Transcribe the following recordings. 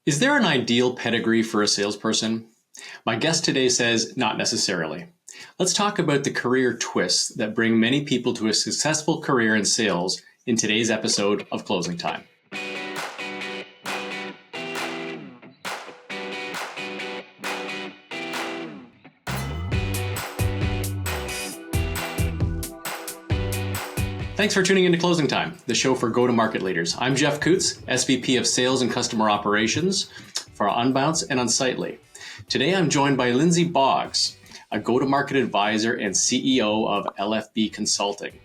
Is there an ideal pedigree for a salesperson? My guest today says not necessarily. Let's talk about the career twists that bring many people to a successful career in sales in today's episode of Closing Time. Thanks for tuning into Closing Time, the show for go-to-market leaders. I'm Jeff Coots, SVP of Sales and Customer Operations for Unbounce and Unsightly. Today I'm joined by Lindsey Boggs, a go-to-market advisor and CEO of LFB Consulting.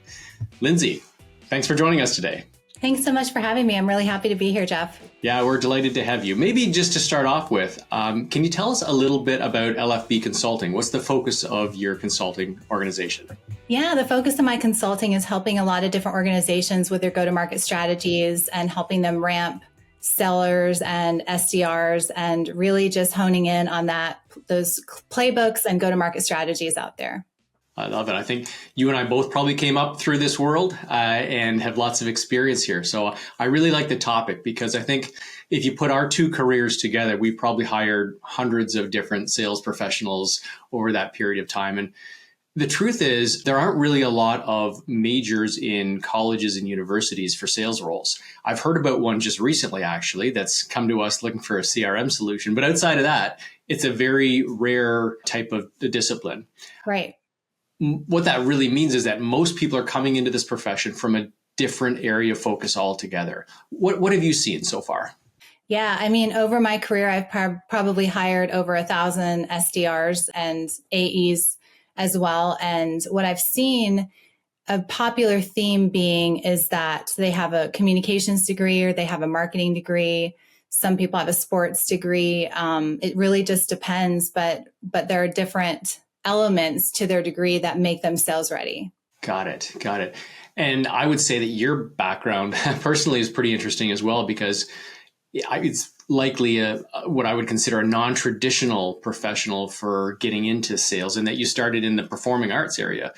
Lindsey, thanks for joining us today. Thanks so much for having me. I'm really happy to be here, Jeff. Yeah, we're delighted to have you. Maybe just to start off with, can you tell us a little bit about LFB Consulting? What's the focus of your consulting organization? Yeah, the focus of my consulting is helping a lot of different organizations with their go-to-market strategies and helping them ramp sellers and SDRs and really just honing in on those playbooks and go-to-market strategies out there. I love it. I think you and I both probably came up through this world and have lots of experience here. So I really like the topic because I think if you put our two careers together, we probably hired hundreds of different sales professionals over that period of time. And the truth is there aren't really a lot of majors in colleges and universities for sales roles. I've heard about one just recently, actually, that's come to us looking for a CRM solution. But outside of that, it's a very rare type of discipline. Right. What that really means is that most people are coming into this profession from a different area of focus altogether. What have you seen so far? Yeah, I mean, over my career, I've probably hired over 1,000 SDRs and AEs as well. And what I've seen a popular theme being is that they have a communications degree or they have a marketing degree. Some people have a sports degree. It really just depends, but there are different elements to their degree that make them sales ready. Got it. And I would say that your background personally is pretty interesting as well, because it's likely what I would consider a non-traditional professional for getting into sales, and that you started in the performing arts area.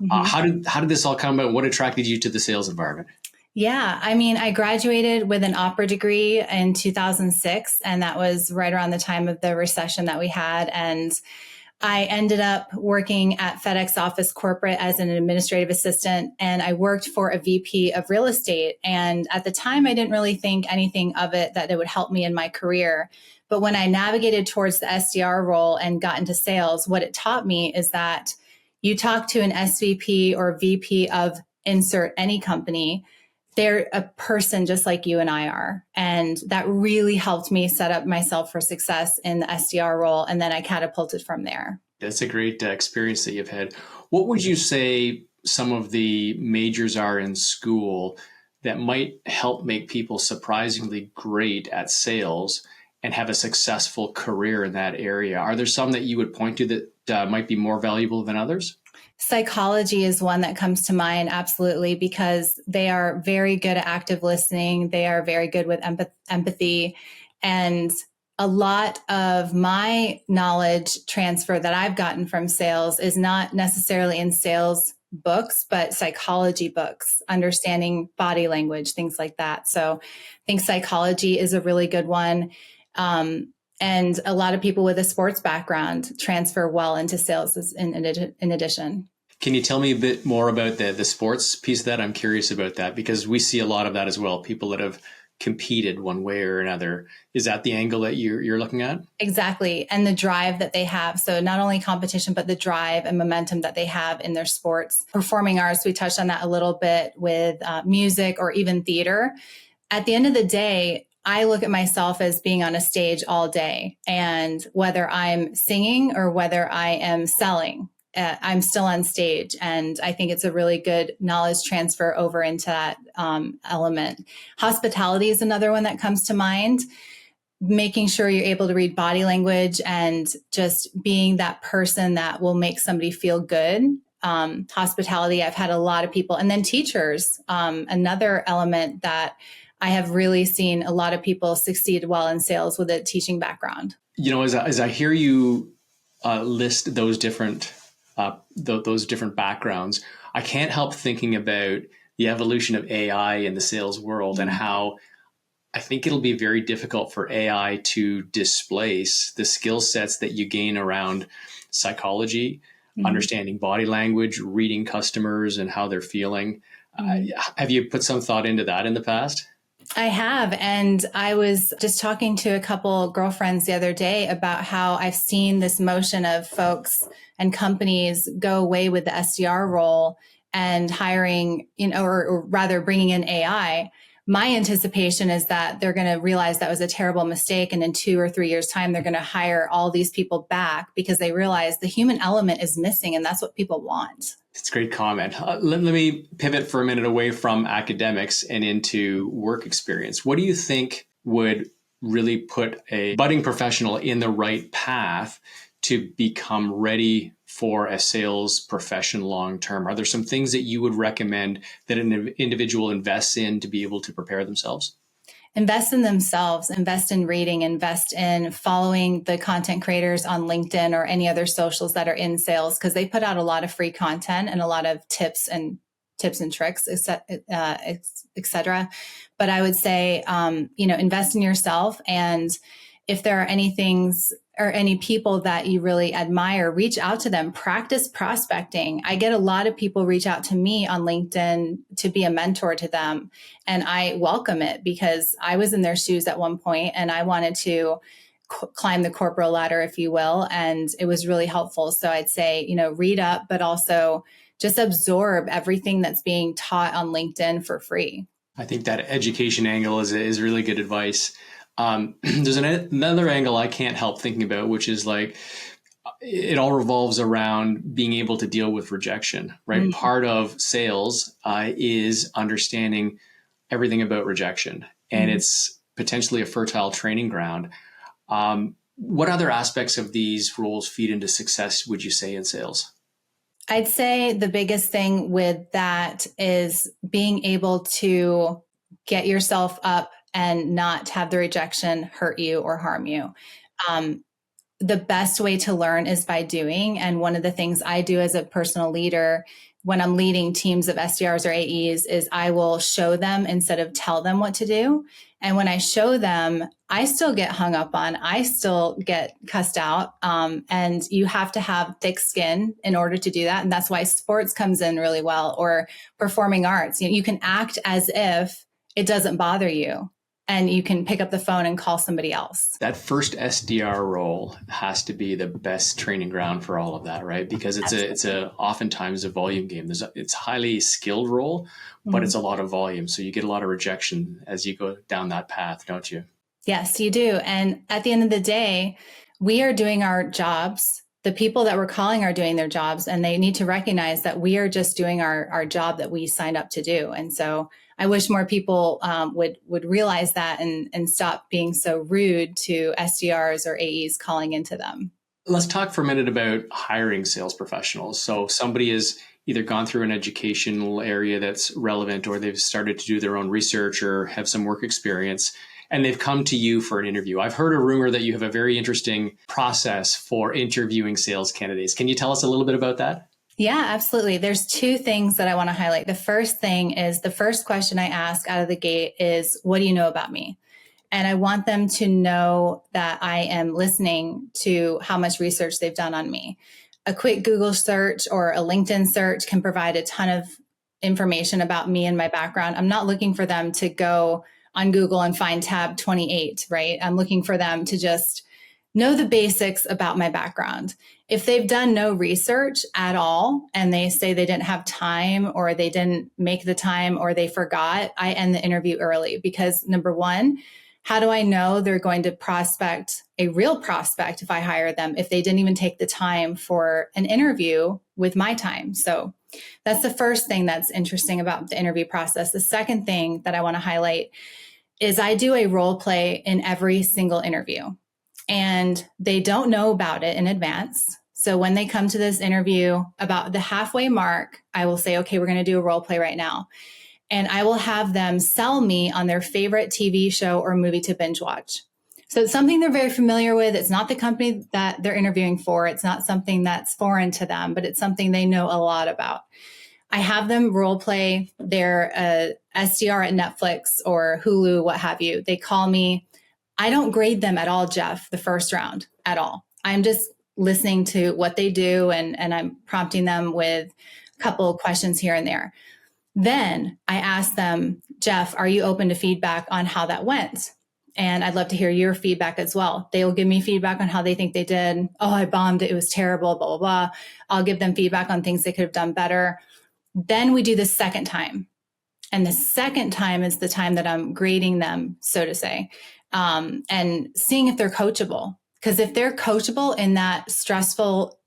Mm-hmm. How did this all come about? What attracted you to the sales environment? Yeah, I mean, I graduated with an opera degree in 2006, and that was right around the time of the recession that we had. And I ended up working at FedEx Office Corporate as an administrative assistant, and I worked for a VP of real estate. And at the time, I didn't really think anything of it that it would help me in my career. But when I navigated towards the SDR role and got into sales, what it taught me is that you talk to an SVP or VP of insert any company, they're a person just like you and I are. And that really helped me set up myself for success in the SDR role. And then I catapulted from there. That's a great experience that you've had. What would you say some of the majors are in school that might help make people surprisingly great at sales and have a successful career in that area? Are there some that you would point to that might be more valuable than others? Psychology is one that comes to mind, absolutely, because they are very good at active listening. They are very good with empathy. And a lot of my knowledge transfer that I've gotten from sales is not necessarily in sales books, but psychology books, understanding body language, things like that. So I think psychology is a really good one. And a lot of people with a sports background transfer well into sales in addition. Can you tell me a bit more about the sports piece of that? I'm curious about that because we see a lot of that as well. People that have competed one way or another. Is that the angle that you're looking at? Exactly. And the drive that they have. So not only competition, but the drive and momentum that they have in their sports. Performing arts, we touched on that a little bit with music or even theater. At the end of the day, I look at myself as being on a stage all day, and whether I'm singing or whether I am selling, I'm still on stage. And I think it's a really good knowledge transfer over into that element. Hospitality is another one that comes to mind. Making sure you're able to read body language and just being that person that will make somebody feel good. Hospitality, I've had a lot of people. And then teachers, another element that I have really seen a lot of people succeed well in sales with a teaching background. You know, as I hear you list those different backgrounds, I can't help thinking about the evolution of AI in the sales world and how I think it'll be very difficult for AI to displace the skill sets that you gain around psychology, understanding body language, reading customers and how they're feeling. Have you put some thought into that in the past? I have. And I was just talking to a couple girlfriends the other day about how I've seen this motion of folks and companies go away with the SDR role and hiring, or rather bringing in AI. My anticipation is that they're going to realize that was a terrible mistake. And in 2 or 3 years' time, they're going to hire all these people back because they realize the human element is missing. And that's what people want. It's a great comment. Let me pivot for a minute away from academics and into work experience. What do you think would really put a budding professional in the right path to become ready for a sales profession long term? Are there some things that you would recommend that an individual invests in to be able to prepare themselves? Invest in themselves, invest in reading, invest in following the content creators on LinkedIn or any other socials that are in sales, because they put out a lot of free content and a lot of tips and tricks, et cetera. But I would say, invest in yourself. And if there are any things or any people that you really admire, reach out to them, practice prospecting. I get a lot of people reach out to me on LinkedIn to be a mentor to them. And I welcome it because I was in their shoes at one point and I wanted to climb the corporate ladder, if you will. And it was really helpful. So I'd say, read up, but also just absorb everything that's being taught on LinkedIn for free. I think that education angle is really good advice. There's another angle I can't help thinking about, which is like, it all revolves around being able to deal with rejection, right? Mm-hmm. Part of sales is understanding everything about rejection, and it's potentially a fertile training ground. What other aspects of these roles feed into success, would you say, in sales? I'd say the biggest thing with that is being able to get yourself up and not have the rejection hurt you or harm you. The best way to learn is by doing. And one of the things I do as a personal leader when I'm leading teams of SDRs or AEs is I will show them instead of tell them what to do. And when I show them, I still get hung up on, I still get cussed out. And you have to have thick skin in order to do that. And that's why sports comes in really well, or performing arts. You can act as if it doesn't bother you, and you can pick up the phone and call somebody else. That first SDR role has to be the best training ground for all of that, right? Because it's oftentimes a volume game. It's highly skilled role, but it's a lot of volume. So you get a lot of rejection as you go down that path, don't you? Yes, you do. And at the end of the day, we are doing our jobs. The people that we're calling are doing their jobs, and they need to recognize that we are just doing our job that we signed up to do. And so I wish more people would realize that and stop being so rude to SDRs or AEs calling into them. Let's talk for a minute about hiring sales professionals. So somebody has either gone through an educational area that's relevant, or they've started to do their own research or have some work experience, and they've come to you for an interview. I've heard a rumor that you have a very interesting process for interviewing sales candidates. Can you tell us a little bit about that? Yeah, absolutely. There's 2 things that I want to highlight. The first thing is, the first question I ask out of the gate is, what do you know about me? And I want them to know that I am listening to how much research they've done on me. A quick Google search or a LinkedIn search can provide a ton of information about me and my background. I'm not looking for them to go on Google and find tab 28, right? I'm looking for them to just know the basics about my background. If they've done no research at all and they say they didn't have time, or they didn't make the time, or they forgot, I end the interview early. Because number one, how do I know they're going to prospect a real prospect if I hire them, if they didn't even take the time for an interview with my time? So that's the first thing that's interesting about the interview process. The second thing that I want to highlight is I do a role play in every single interview, and they don't know about it in advance. So when they come to this interview, about the halfway mark, I will say, okay, we're going to do a role play right now. And I will have them sell me on their favorite TV show or movie to binge watch. So it's something they're very familiar with. It's not the company that they're interviewing for. It's not something that's foreign to them, but it's something they know a lot about. I have them role play their SDR at Netflix or Hulu, what have you. They call me. I don't grade them at all, Jeff, the first round at all. I'm just listening to what they do and I'm prompting them with a couple of questions here and there. Then I ask them, Jeff, are you open to feedback on how that went? And I'd love to hear your feedback as well. They will give me feedback on how they think they did. Oh, I bombed it. It was terrible, blah, blah, blah. I'll give them feedback on things they could have done better. Then we do the second time. And the second time is the time that I'm grading them, so to say, and seeing if they're coachable. Because if they're coachable in that stressful,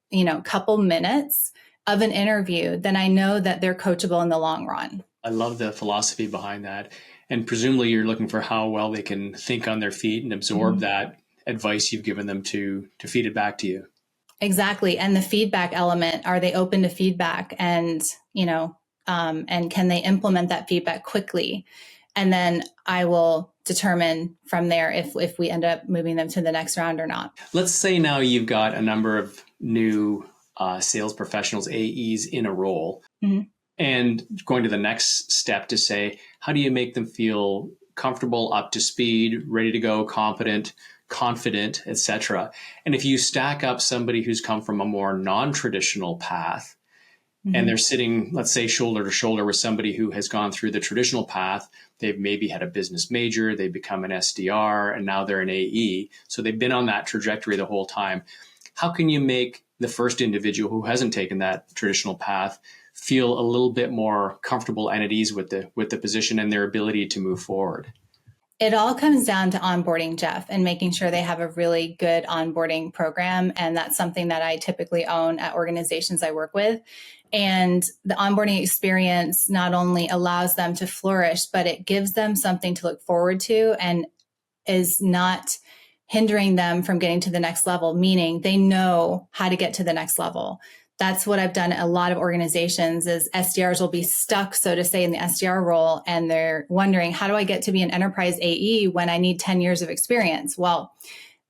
couple minutes of an interview, then I know that they're coachable in the long run. I love the philosophy behind that. And presumably you're looking for how well they can think on their feet and absorb that advice you've given them to feed it back to you. Exactly. And the feedback element, are they open to feedback? And, and can they implement that feedback quickly? And then I will determine from there if we end up moving them to the next round or not. Let's say now you've got a number of new sales professionals, AEs in a role. Mm-hmm. And going to the next step to say, how do you make them feel comfortable, up to speed, ready to go, competent, confident, etc. And if you stack up somebody who's come from a more non-traditional path, and they're sitting, let's say, shoulder to shoulder with somebody who has gone through the traditional path, they've maybe had a business major, they've become an SDR, and now they're an AE. So they've been on that trajectory the whole time. How can you make the first individual who hasn't taken that traditional path feel a little bit more comfortable and at ease with the position and their ability to move forward? It all comes down to onboarding, Jeff, and making sure they have a really good onboarding program. And that's something that I typically own at organizations I work with. And the onboarding experience not only allows them to flourish, but it gives them something to look forward to and is not hindering them from getting to the next level, meaning they know how to get to the next level. That's what I've done at a lot of organizations is SDRs will be stuck, so to say, in the SDR role. And they're wondering, how do I get to be an enterprise AE when I need 10 years of experience? Well,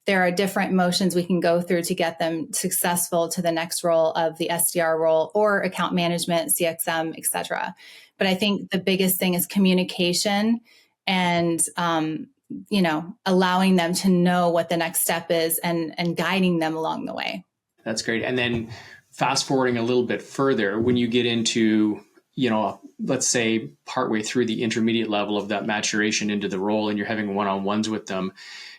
there are different motions we can go through to get them successful to the next role of the SDR role or account management, CXM, et cetera. But I think the biggest thing is communication and, allowing them to know what the next step is and guiding them along the way. That's great. And then fast forwarding a little bit further, when you get into, let's say partway through the intermediate level of that maturation into the role and you're having one-on-ones with them,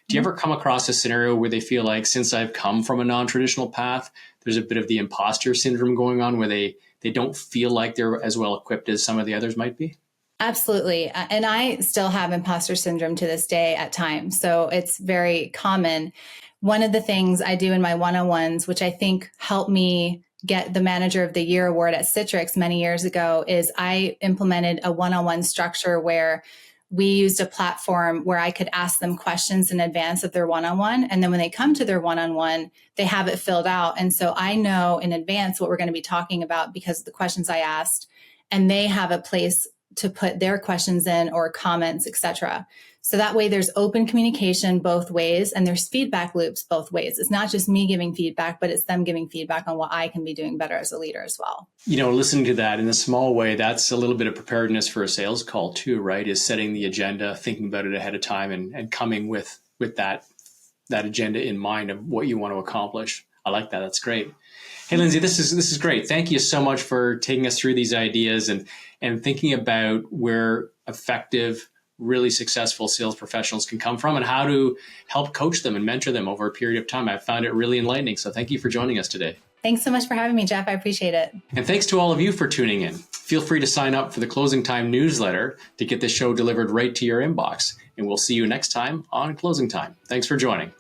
do you ever come across a scenario where they feel like, since I've come from a non-traditional path, there's a bit of the imposter syndrome going on where they don't feel like they're as well equipped as some of the others might be? Absolutely. And I still have imposter syndrome to this day at times. So it's very common. One of the things I do in my one-on-ones, which I think helped me get the Manager of the Year award at Citrix many years ago, is I implemented a one-on-one structure where we used a platform where I could ask them questions in advance of their one-on-one. And then when they come to their one-on-one, they have it filled out. And so I know in advance what we're going to be talking about because of the questions I asked, and they have a place to put their questions in or comments, et cetera. So that way there's open communication both ways and there's feedback loops both ways. It's not just me giving feedback, but it's them giving feedback on what I can be doing better as a leader as well. Listening to that in a small way, that's a little bit of preparedness for a sales call too, right? Is setting the agenda, thinking about it ahead of time and coming with that agenda in mind of what you want to accomplish. I like that. That's great. Hey, Lindsey, this is great. Thank you so much for taking us through these ideas and thinking about where effective, really successful sales professionals can come from and how to help coach them and mentor them over a period of time. I found it really enlightening. So thank you for joining us today. Thanks so much for having me, Jeff. I appreciate it. And thanks to all of you for tuning in. Feel free to sign up for the Closing Time newsletter to get this show delivered right to your inbox. And we'll see you next time on Closing Time. Thanks for joining.